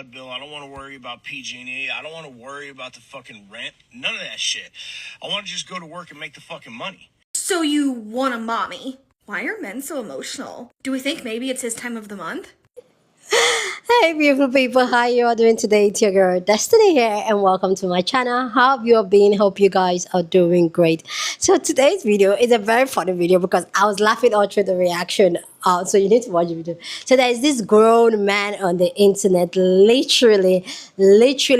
bill. I don't want to worry about PG&E. I don't want to worry about the fucking rent. None of that shit. I want to just go to work and make the fucking money. So you want a mommy? Why are men so emotional? Do we think maybe it's his time of the month? Hey beautiful people, how you all doing today? It's your girl Destiny here and welcome to my channel. How have you all been? Hope you guys are doing great. So today's video is a very funny video because I was laughing all through the reaction. So you need to watch the video. So there's this grown man on the internet literally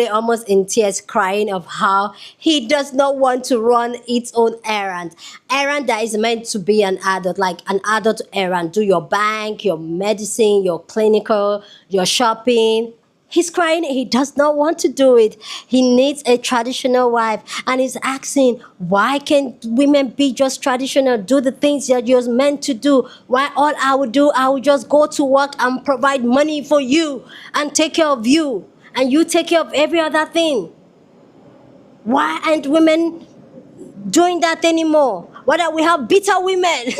almost in tears crying of how he does not want to run its own errand that is meant to be an adult, like an adult errand. Do your bank, your medicine, your clinical, your shopping. He's crying, he does not want to do it. He needs a traditional wife and he's asking, why can't women be just traditional, do the things that you're meant to do? Why all I would do, I would just go to work and provide money for you and take care of you and you take care of every other thing. Why aren't women doing that anymore? Why don't we have bitter women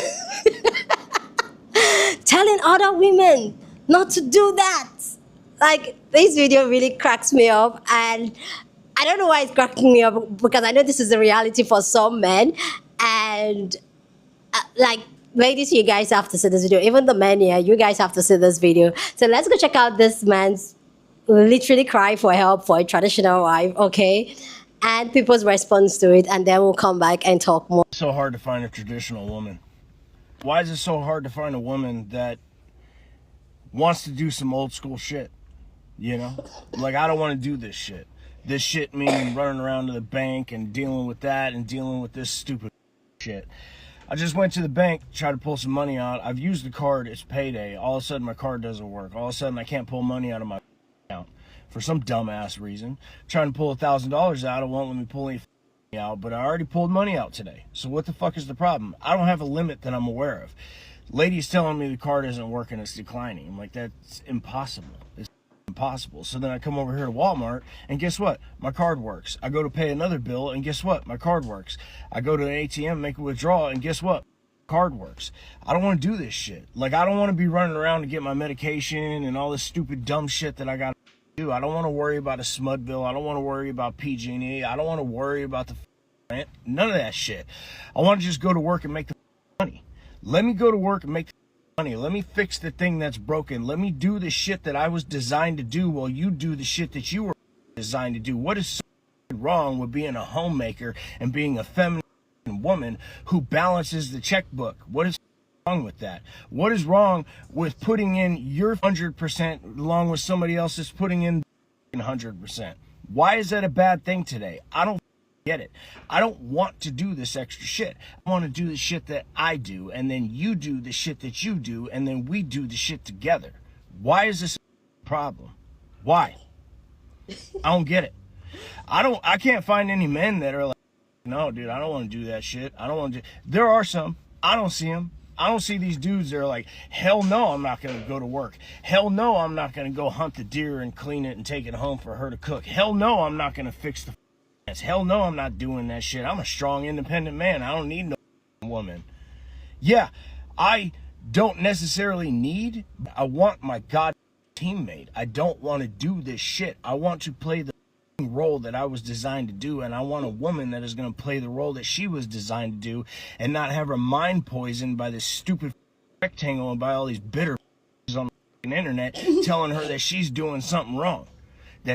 telling other women not to do that? Like, this video really cracks me up, and I don't know why it's cracking me up because I know this is the reality for some men, and like, ladies, you guys have to see this video. Even the men here, you guys have to see this video. So let's go check out this man's literally cry for help for a traditional wife, okay? And people's response to it, and then we'll come back and talk more. It's so hard to find a traditional woman. Why is it so hard to find a woman that wants to do some old school shit? You know, like, I don't want to do this shit. This shit meaning running around to the bank and dealing with that and dealing with this stupid shit. I just went to the bank, tried to pull some money out. I've used the card, it's payday. All of a sudden my card doesn't work. All of a sudden I can't pull money out of my account for some dumbass reason. Trying to pull $1,000 out, it won't let me pull any out, but I already pulled money out today. So what the fuck is the problem? I don't have a limit that I'm aware of. Lady's telling me the card isn't working, it's declining. I'm like, that's impossible. It's impossible. So then I come over here to Walmart and guess what? My card works. I go to pay another bill and guess what? My card works. I go to an ATM, make a withdrawal, and guess what? Card works. I don't want to do this shit. Like, I don't want to be running around to get my medication and all this stupid dumb shit that I got to do. I don't want to worry about a smud bill. I don't want to worry about PG&E. I don't want to worry about the rent. None of that shit. I want to just go to work and make the money. Let me go to work and make money. Let me fix the thing that's broken. Let me do the shit that I was designed to do while you do the shit that you were designed to do. What is so wrong with being a homemaker and being a feminine woman who balances the checkbook? What is wrong with that? What is wrong with putting in your 100% along with somebody else that's putting in 100%? Why is that a bad thing today? I don't get it. I don't want to do this extra shit. I want to do the shit that I do, and then you do the shit that you do, and then we do the shit together. Why is this a problem? Why? I don't get it. I can't find any men that are like, no, dude, I don't want to do that shit. I don't want to do. There are some. I don't see them. I don't see these dudes that are like, hell no, I'm not going to go to work. Hell no, I'm not going to go hunt the deer and clean it and take it home for her to cook. Hell no, I'm not going to fix the hell no, I'm not doing that shit. I'm a strong, independent man. I don't need no woman. Yeah, I don't necessarily need, I want my god teammate. I don't want to do this shit. I want to play the role that I was designed to do, and I want a woman that is going to play the role that she was designed to do and not have her mind poisoned by this stupid rectangle and by all these bitter on the internet telling her that she's doing something wrong.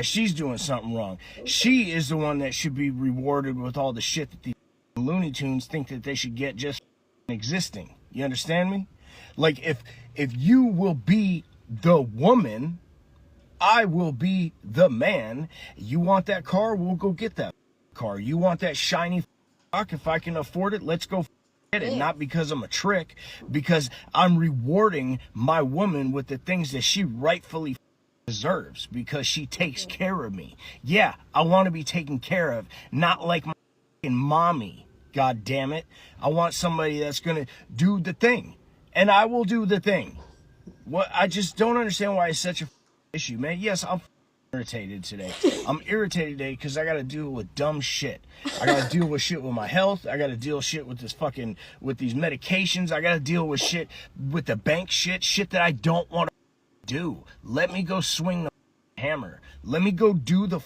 She is the one that should be rewarded with all the shit that these Looney Tunes think that they should get just existing. You understand me? Like, if you will be the woman, I will be the man. You want that car? We'll go get that car. You want that shiny rock? If I can afford it, let's go get it. Not because I'm a trick, because I'm rewarding my woman with the things that she rightfully deserves, because she takes care of me. Yeah, I want to be taken care of, not like my mommy. God damn it. I want somebody that's going to do the thing, and I will do the thing. What? I just don't understand why it's such a issue, man. Yes, I'm irritated today. I'm irritated today because I got to deal with dumb shit. I got to deal with shit with my health. I got to deal shit with with these medications. I got to deal with shit with the bank shit that I don't want to do. Let me go swing the hammer. Let me go do the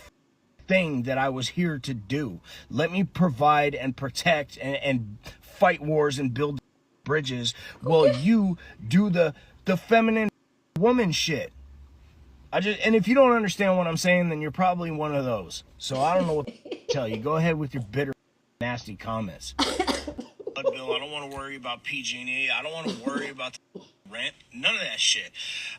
thing that I was here to do. Let me provide and protect and fight wars and build bridges while you do the feminine woman shit. And if you don't understand what I'm saying, then you're probably one of those. So I don't know what to tell you. Go ahead with your bitter, nasty comments. Bill, I don't want to worry about PG&E. I don't want to worry about the rent. None of that shit.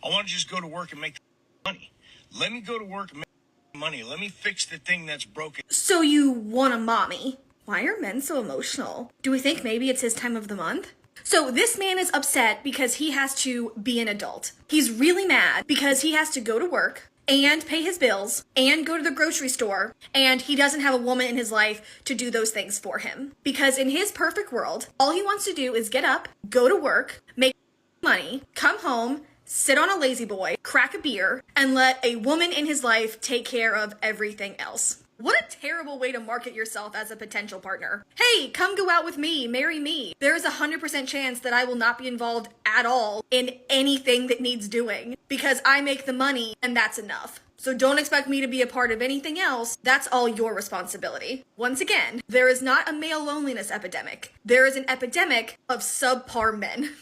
I want to just go to work and make money. Let me go to work and make money. Let me fix the thing that's broken. So you want a mommy. Why are men so emotional? Do we think maybe it's his time of the month? So this man is upset because he has to be an adult. He's really mad because he has to go to work and pay his bills and go to the grocery store, and he doesn't have a woman in his life to do those things for him. Because in his perfect world, all he wants to do is get up, go to work, make money, come home, sit on a lazy boy, crack a beer, and let a woman in his life take care of everything else. What a terrible way to market yourself as a potential partner. Hey, come go out with me, marry me. There is 100% chance that I will not be involved at all in anything that needs doing because I make the money and that's enough. So don't expect me to be a part of anything else. That's all your responsibility. Once again, there is not a male loneliness epidemic. There is an epidemic of subpar men.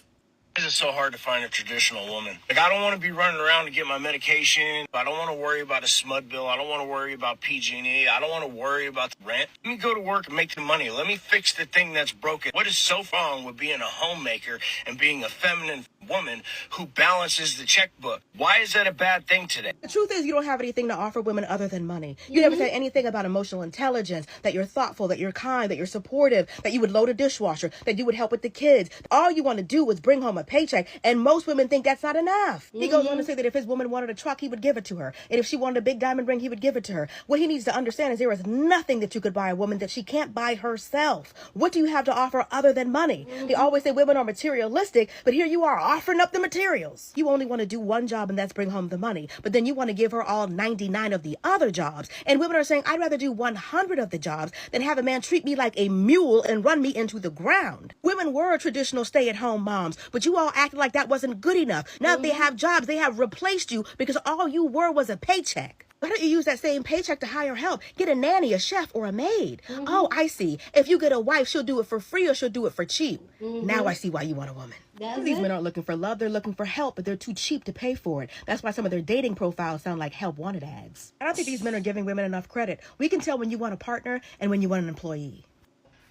Why is it so hard to find a traditional woman? Like, I don't want to be running around to get my medication. I don't want to worry about a SMUD bill. I don't want to worry about PG&E. I don't want to worry about the rent. Let me go to work and make the money. Let me fix the thing that's broken. What is so wrong with being a homemaker and being a feminine woman who balances the checkbook? Why is that a bad thing today? The truth is you don't have anything to offer women other than money. You never said anything about emotional intelligence, that you're thoughtful, that you're kind, that you're supportive, that you would load a dishwasher, that you would help with the kids. All you want to do is bring home a paycheck, and most women think that's not enough. He goes on to say that if his woman wanted a truck, he would give it to her. And if she wanted a big diamond ring, he would give it to her. What he needs to understand is there is nothing that you could buy a woman that she can't buy herself. What do you have to offer other than money? They always say women are materialistic, but here you are offering up the materials. You only want to do one job, and that's bring home the money. But then you want to give her all 99 of the other jobs. And women are saying, I'd rather do 100 of the jobs than have a man treat me like a mule and run me into the ground. Women were traditional stay-at-home moms, but you all acted like that wasn't good enough. Now that they have jobs, they have replaced you because all you were was a paycheck. Why don't you use that same paycheck to hire help? Get a nanny, a chef, or a maid. Oh, I see. If you get a wife, she'll do it for free or she'll do it for cheap. Now I see why you want a woman. These men aren't looking for love. They're looking for help, but they're too cheap to pay for it. That's why some of their dating profiles sound like help wanted ads. I don't think these men are giving women enough credit. We can tell when you want a partner and when you want an employee.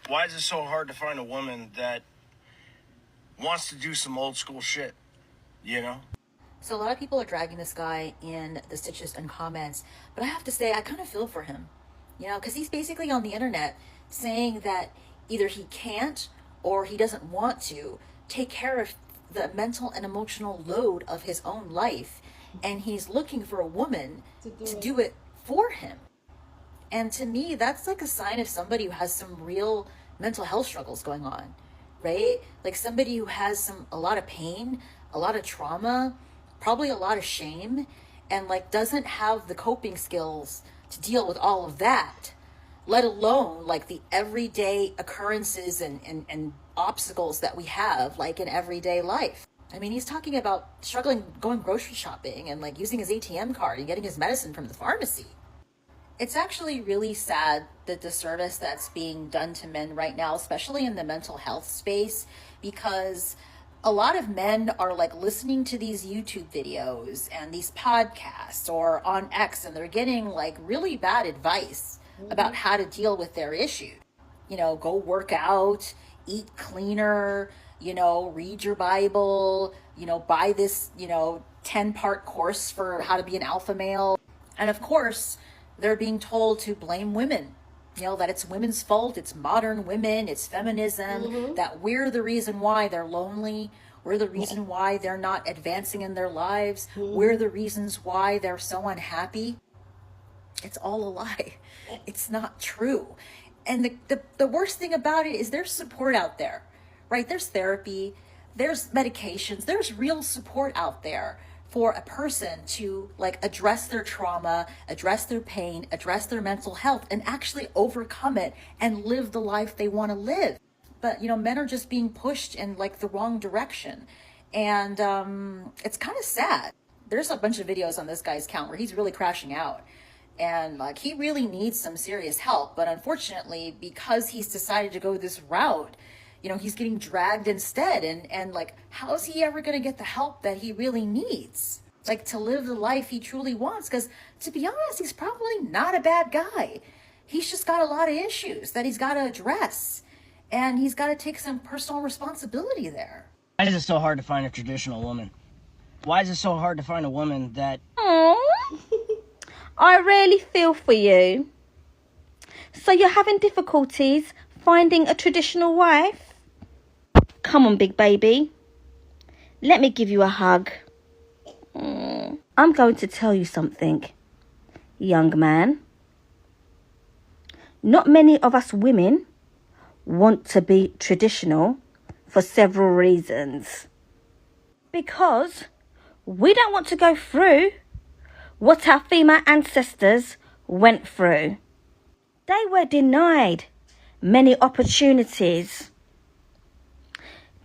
Why is it so hard to find a woman that wants to do some old school shit, you know? So a lot of people are dragging this guy in the stitches and comments, but I have to say I kind of feel for him, you know, because he's basically on the internet saying that either he can't or he doesn't want to take care of the mental and emotional load of his own life, and he's looking for a woman to do it for him. And to me, that's like a sign of somebody who has some real mental health struggles going on, right? Like somebody who has a lot of pain, a lot of trauma, probably a lot of shame, and like doesn't have the coping skills to deal with all of that, let alone like the everyday occurrences and obstacles that we have like in everyday life. I mean, he's talking about struggling going grocery shopping and like using his ATM card and getting his medicine from the pharmacy. It's actually really sad, the disservice that's being done to men right now, especially in the mental health space, because a lot of men are like listening to these YouTube videos and these podcasts or on X, and they're getting like really bad advice about how to deal with their issue. You know, go work out, eat cleaner, you know, read your Bible, you know, buy this, you know, 10-part course for how to be an alpha male. And of course, they're being told to blame women. You know, that it's women's fault, it's modern women, it's feminism, that we're the reason why they're lonely, we're the reason why they're not advancing in their lives, we're the reasons why they're so unhappy. It's all a lie. It's not true. And the worst thing about it is there's support out there, right? There's therapy, there's medications, there's real support out there for a person to like address their trauma, address their pain, address their mental health, and actually overcome it and live the life they want to live. But, you know, men are just being pushed in like the wrong direction. And it's kind of sad there's a bunch of videos on this guy's account where he's really crashing out. And like, he really needs some serious help. But unfortunately, because he's decided to go this route, you know, he's getting dragged instead. And like, how's he ever going to get the help that he really needs? Like, to live the life he truly wants? Because to be honest, he's probably not a bad guy. He's just got a lot of issues that he's got to address. And he's got to take some personal responsibility there. Why is it so hard to find a traditional woman? Why is it so hard to find a woman that... I really feel for you. So you're having difficulties finding a traditional wife? Come on, big baby. Let me give you a hug. I'm going to tell you something, young man. Not many of us women want to be traditional for several reasons. Because we don't want to go through what our female ancestors went through. They were denied many opportunities.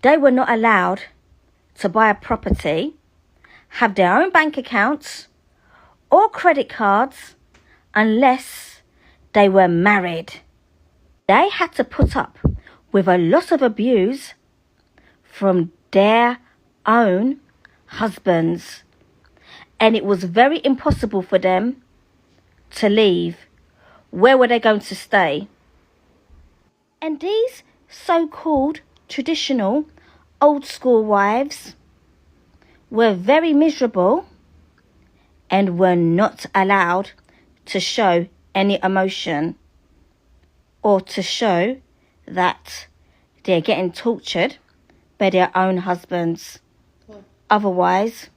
They were not allowed to buy a property, have their own bank accounts or credit cards unless they were married. They had to put up with a lot of abuse from their own husbands. And it was very impossible for them to leave. Where were they going to stay? And these so-called traditional old school wives were very miserable and were not allowed to show any emotion or to show that they're getting tortured by their own husbands. Otherwise,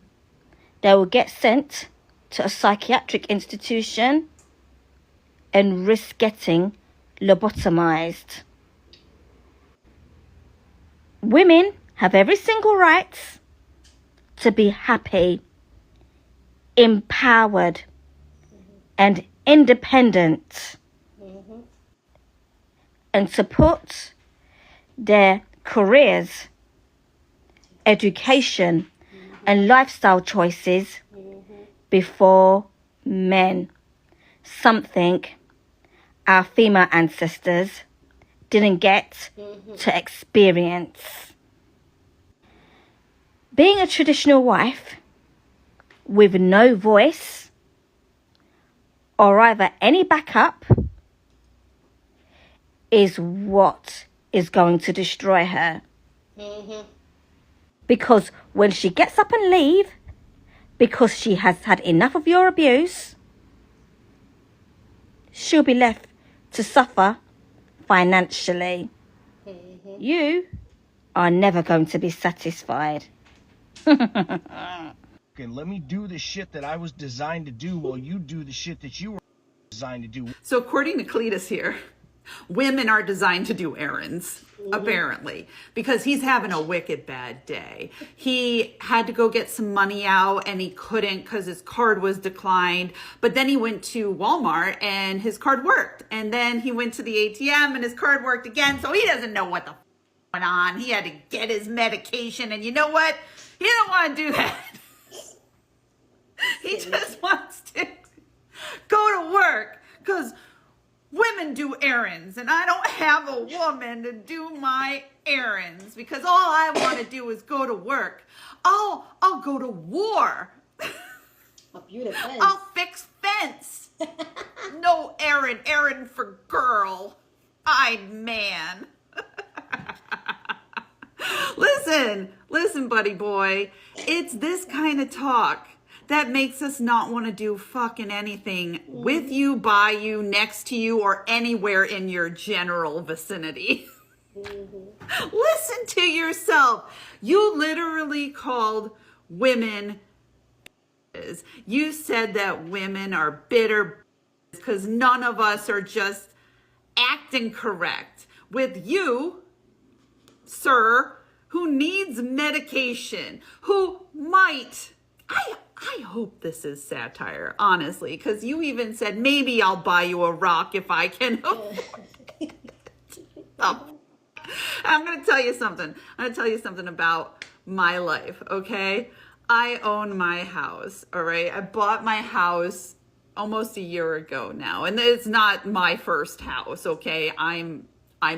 they will get sent to a psychiatric institution and risk getting lobotomized. Women have every single right to be happy, empowered, and independent, and support their careers, education, and lifestyle choices before men. Something our female ancestors didn't get to experience. Being a traditional wife with no voice or either any backup is what is going to destroy her. Because when she gets up and leaves, because she has had enough of your abuse, she'll be left to suffer financially. You are never going to be satisfied. Okay, let me do the shit that I was designed to do while you do the shit that you were designed to do. So according to Cletus here, women are designed to do errands, apparently, because he's having a wicked bad day. He had to go get some money out and he couldn't because his card was declined. But then he went to Walmart and his card worked. And then he went to the ATM and his card worked again. So he doesn't know what the went on. He had to get his medication. And you know what? He doesn't want to do that. He just wants to go to work because women do errands and I don't have a woman to do my errands because all I want to do is go to work. I'll go to war. I'll fix fence. No errand for girl. I'm man. Listen, buddy boy. It's this kind of talk that makes us not want to do fucking anything with you, by you, next to you, or anywhere in your general vicinity. Listen to yourself. You literally called women. You said that women are bitter because none of us are just acting correct. With you, sir, who needs medication, who might... I hope this is satire, honestly, because you even said, maybe I'll buy you a rock if I can. I'm going to tell you something. I'm going to tell you something about my life, okay? I own my house, all right? I bought my house almost a year ago now, and it's not my first house, okay? I'm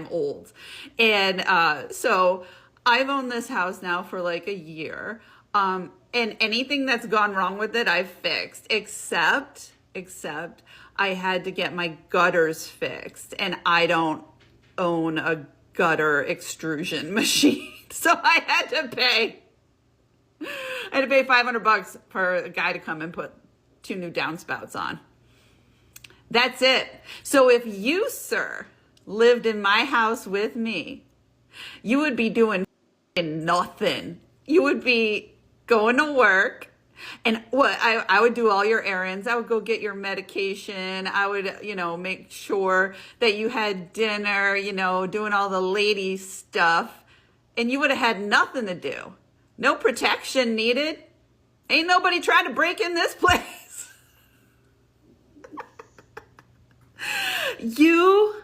old. And so I've owned this house now for like a year. And anything that's gone wrong with it, I've fixed, except I had to get my gutters fixed, and I don't own a gutter extrusion machine. So I had to pay $500 for a guy to come and put 2 new downspouts on. That's it. So if you, sir, lived in my house with me, you would be doing nothing. You would be going to work, and what I would do all your errands. I would go get your medication. I would, make sure that you had dinner, doing all the lady stuff, and you would have had nothing to do. No protection needed. Ain't nobody trying to break in this place. You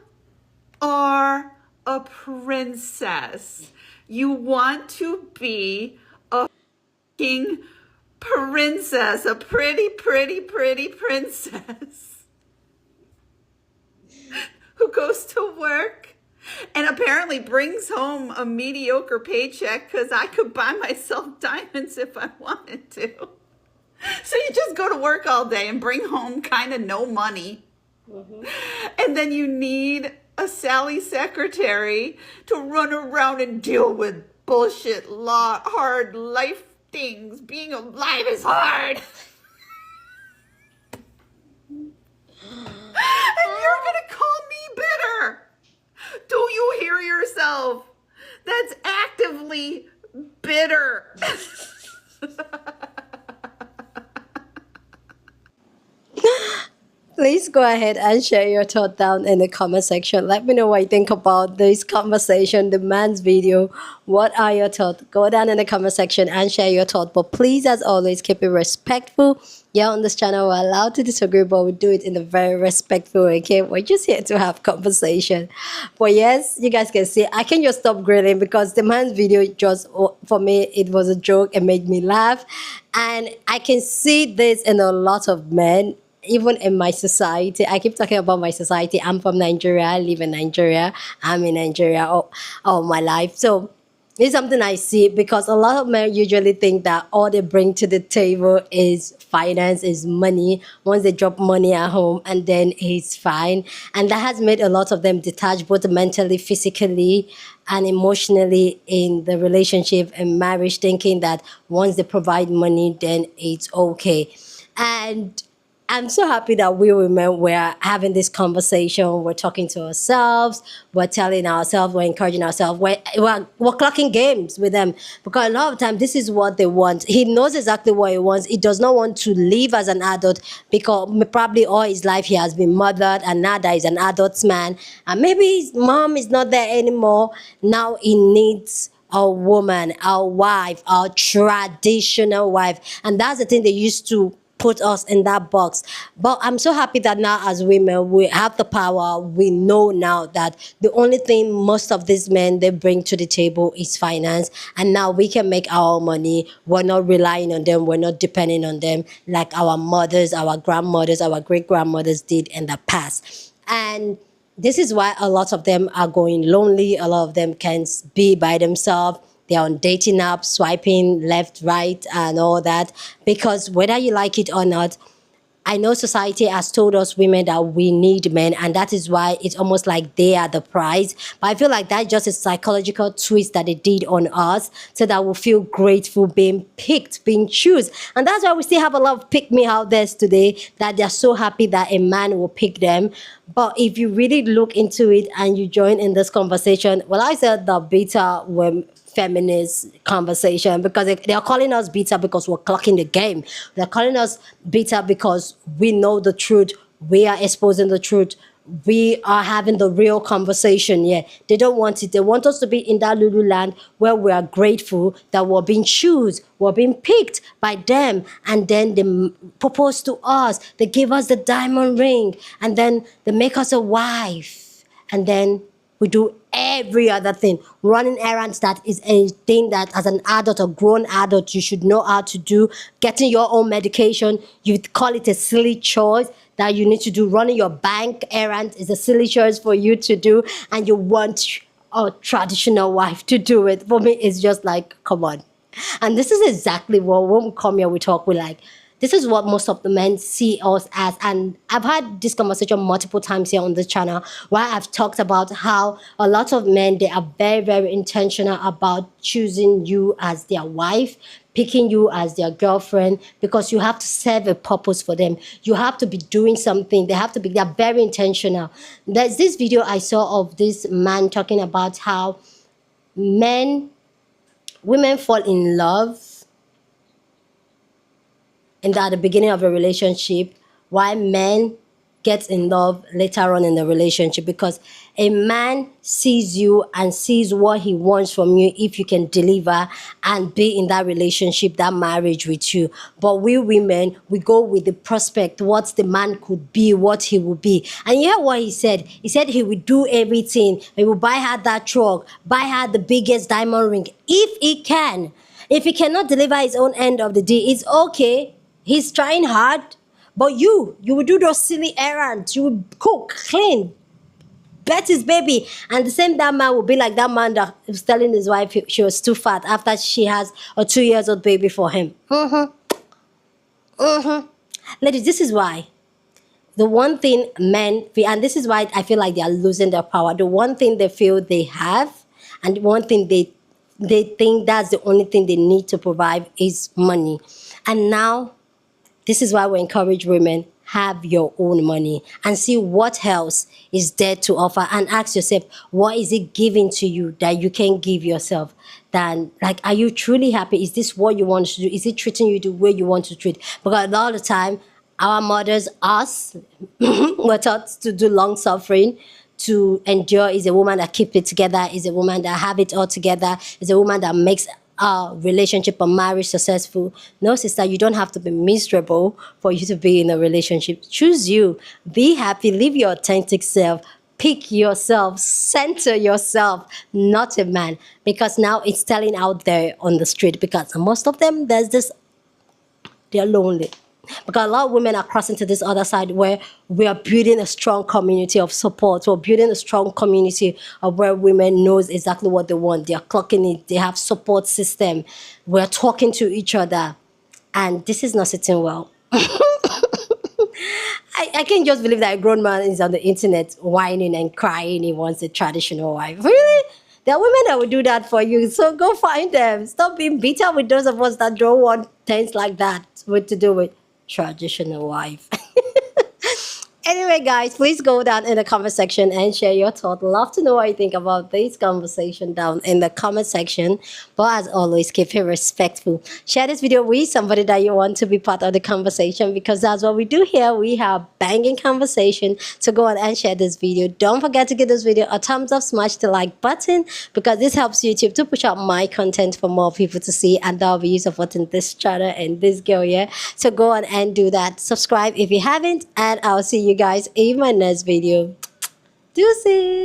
are a princess. You want to be a fucking princess, a pretty, pretty, pretty princess who goes to work and apparently brings home a mediocre paycheck because I could buy myself diamonds if I wanted to. So you just go to work all day and bring home kind of no money. And then you need a Sally secretary to run around and deal with bullshit, hard life things. Being alive is hard. And you're going to call me bitter. Do you hear yourself? That's actively bitter. Please go ahead and share your thought down in the comment section. Let me know what you think about this conversation, the man's video. What are your thoughts? Go down in the comment section and share your thought. But please, as always, keep it respectful. Yeah, on this channel, we're allowed to disagree, but we do it in a very respectful way, okay? We're just here to have conversation. But yes, you guys can see, I can just stop grilling because the man's video just, for me, it was a joke. It made me laugh. And I can see this in a lot of men, even in my society. I keep talking about my society. I'm from Nigeria. I live in Nigeria. I'm in Nigeria all my life. So it's something I see because a lot of men usually think that all they bring to the table is finance, is money. Once they drop money at home, and then it's fine. And that has made a lot of them detached both mentally, physically, and emotionally in the relationship and marriage, thinking that once they provide money, then it's okay. And I'm so happy that we women were having this conversation. We're talking to ourselves. We're telling ourselves. We're encouraging ourselves. We're clocking games with them because a lot of time this is what they want. He knows exactly what he wants. He does not want to live as an adult because probably all his life he has been mothered, and now that he's an adult man, and maybe his mom is not there anymore. Now he needs a woman, a wife, a traditional wife, and that's the thing they used to put us in that box. But I'm so happy that now as women, we have the power. We know now that the only thing most of these men, they bring to the table is finance. And now we can make our money. We're not relying on them. We're not depending on them like our mothers, our grandmothers, our great-grandmothers did in the past. And this is why a lot of them are going lonely. A lot of them can't be by themselves. They're on dating apps, swiping left, right, and all that. Because whether you like it or not, I know society has told us women that we need men, and that is why it's almost like they are the prize. But I feel like that's just a psychological twist that they did on us so that we feel grateful being picked, being chosen. And that's why we still have a lot of pick-me out there today, that they're so happy that a man will pick them. But if you really look into it and you join in this conversation, well, I said the beta were feminist conversation because they are calling us beta because we're clocking the game. They're calling us beta because we know the truth. We are exposing the truth. We are having the real conversation. Yeah, they don't want it. They want us to be in that Lulu land where we are grateful that we're being chosen, we're being picked by them, and then they propose to us. They give us the diamond ring, and then they make us a wife, and then We do every other thing. Running errands, that is a thing that as an adult or grown adult you should know how to do. Getting your own medication, you call it a silly chore that you need to do. Running your bank errand is a silly chore for you to do, and you want a traditional wife to do it. For me, it's just like, come on. And this is exactly what, when we come here, we talk, we're like, this is what most of the men see us as. And I've had this conversation multiple times here on the channel where I've talked about how a lot of men, they are very, very intentional about choosing you as their wife, picking you as their girlfriend, because you have to serve a purpose for them. You have to be doing something. They're very intentional. There's this video I saw of this man talking about how women fall in love at the beginning of a relationship, why men get in love later on in the relationship, because a man sees you and sees what he wants from you if you can deliver and be in that relationship, that marriage with you. But we women, we go with the prospect, what the man could be, what he will be. And you hear what he said? He said he would do everything. He will buy her that truck, buy her the biggest diamond ring, if he can. If he cannot deliver his own end of the day, it's okay. He's trying hard. But you will do those silly errands. You will cook, clean, bet his baby. And the same that man will be like that man that was telling his wife she was too fat after she has a 2-year-old baby for him. Ladies, this is why. The one thing men feel, and this is why I feel like they are losing their power. The one thing they feel they have, and the one thing they think that's the only thing they need to provide is money. And now, this is why we encourage women, have your own money and see what else is there to offer, and ask yourself, what is it giving to you that you can give yourself? Then, like, are you truly happy? Is this what you want to do? Is it treating you the way you want to treat? Because a lot of the time, our mothers, us, were taught to do long suffering, to endure. Is a woman that keeps it together, is a woman that have it all together, is a woman that makes a relationship or marriage successful. No, sister, you don't have to be miserable for you to be in a relationship. Choose you. Be happy. Live your authentic self. Pick yourself. Center yourself, not a man. Because now it's telling out there on the street, because most of them, they're lonely. Because a lot of women are crossing to this other side where we are building a strong community of support. We're building a strong community of where women knows exactly what they want. They're clocking it. They have support system. We're talking to each other. And this is not sitting well. I can't just believe that a grown man is on the internet whining and crying he wants a traditional wife. Really? There are women that will do that for you. So go find them. Stop being bitter with those of us that don't want things like that. What to do with traditional wife. Anyway, guys, please go down in the comment section and share your thoughts. Love to know what you think about this conversation down in the comment section. But as always, keep it respectful. Share this video with somebody that you want to be part of the conversation, because that's what we do here. We have banging conversation. So go on and share this video. Don't forget to give this video a thumbs up, smash the like button, because this helps YouTube to push out my content for more people to see, and that'll be you supporting this channel and this girl here. So go on and do that. Subscribe if you haven't, and I'll see you guys in my next video. Deuces.